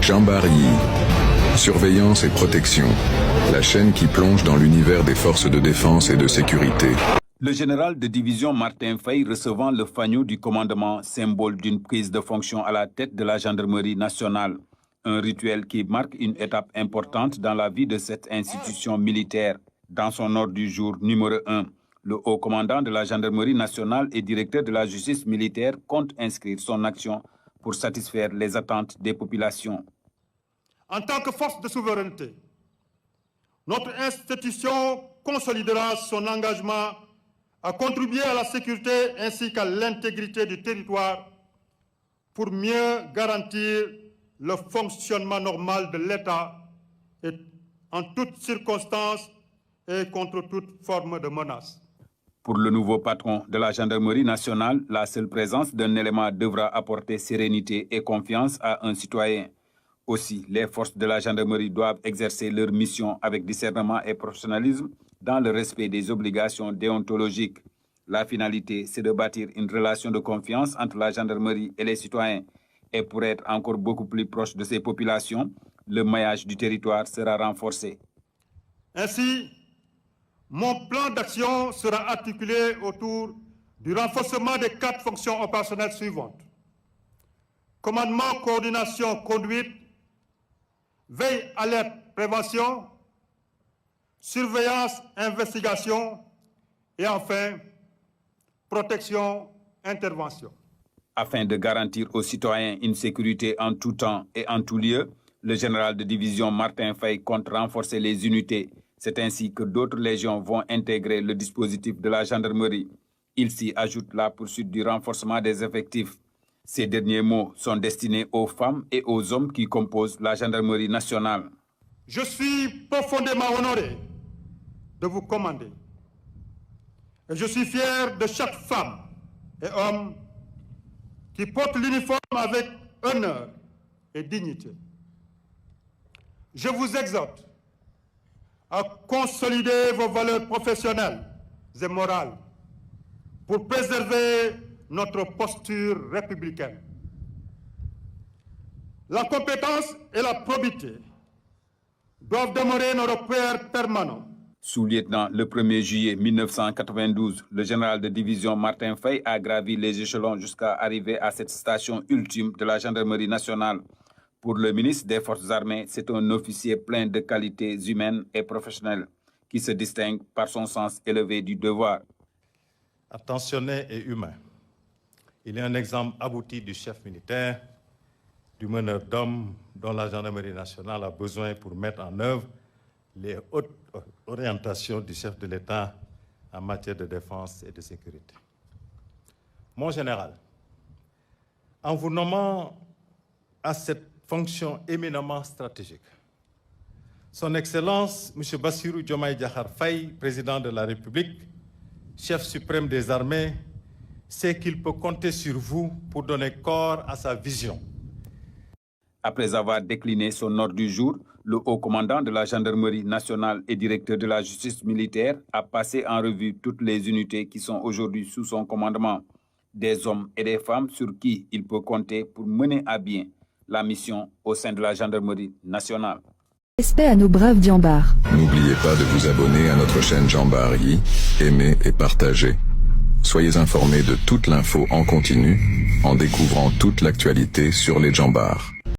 Jambaryi. Surveillance et protection. La chaîne qui plonge dans l'univers des forces de défense et de sécurité. Le général de division Martin Faye recevant le fanion du commandement, symbole d'une prise de fonction à la tête de la gendarmerie nationale. Un rituel qui marque une étape importante dans la vie de cette institution militaire. Dans son ordre du jour numéro 1, le haut commandant de la gendarmerie nationale et directeur de la justice militaire compte inscrire son action pour satisfaire les attentes des populations. En tant que force de souveraineté, notre institution consolidera son engagement à contribuer à la sécurité ainsi qu'à l'intégrité du territoire pour mieux garantir le fonctionnement normal de l'État en toutes circonstances et contre toute forme de menace. Pour le nouveau patron de la gendarmerie nationale, la seule présence d'un élément devra apporter sérénité et confiance à un citoyen. Aussi, les forces de la gendarmerie doivent exercer leur mission avec discernement et professionnalisme dans le respect des obligations déontologiques. La finalité, c'est de bâtir une relation de confiance entre la gendarmerie et les citoyens. Et pour être encore beaucoup plus proche de ces populations, le maillage du territoire sera renforcé. Ainsi, mon plan d'action sera articulé autour du renforcement des 4 fonctions opérationnelles suivantes. Commandement, coordination, conduite, veille, alerte, prévention, surveillance, investigation et enfin, protection, intervention. Afin de garantir aux citoyens une sécurité en tout temps et en tout lieu, le général de division Martin Faye compte renforcer les unités. C'est ainsi que d'autres légions vont intégrer le dispositif de la gendarmerie. Il s'y ajoute la poursuite du renforcement des effectifs. Ces derniers mots sont destinés aux femmes et aux hommes qui composent la gendarmerie nationale. Je suis profondément honoré de vous commander. Et je suis fier de chaque femme et homme qui porte l'uniforme avec honneur et dignité. Je vous exhorte à consolider vos valeurs professionnelles et morales pour préserver notre posture républicaine. La compétence et la probité doivent demeurer nos repères permanents. Sous-lieutenant le 1er juillet 1992, le général de division Martin Faye a gravi les échelons jusqu'à arriver à cette station ultime de la gendarmerie nationale. Pour le ministre des Forces armées, c'est un officier plein de qualités humaines et professionnelles qui se distingue par son sens élevé du devoir. Attentionné et humain, il est un exemple abouti du chef militaire, du meneur d'hommes dont la gendarmerie nationale a besoin pour mettre en œuvre les hautes orientations du chef de l'État en matière de défense et de sécurité. Mon général, en vous nommant à cette fonction éminemment stratégique, Son Excellence, M. Bassirou Diomaye Diakhar Faye, président de la République, chef suprême des armées, sait qu'il peut compter sur vous pour donner corps à sa vision. Après avoir décliné son ordre du jour, le haut commandant de la gendarmerie nationale et directeur de la justice militaire a passé en revue toutes les unités qui sont aujourd'hui sous son commandement, des hommes et des femmes sur qui il peut compter pour mener à bien la mission au sein de la gendarmerie nationale. Respect à nos braves Djambars. N'oubliez pas de vous abonner à notre chaîne Jambaryi, aimer et partager. Soyez informés de toute l'info en continu en découvrant toute l'actualité sur les Djambars.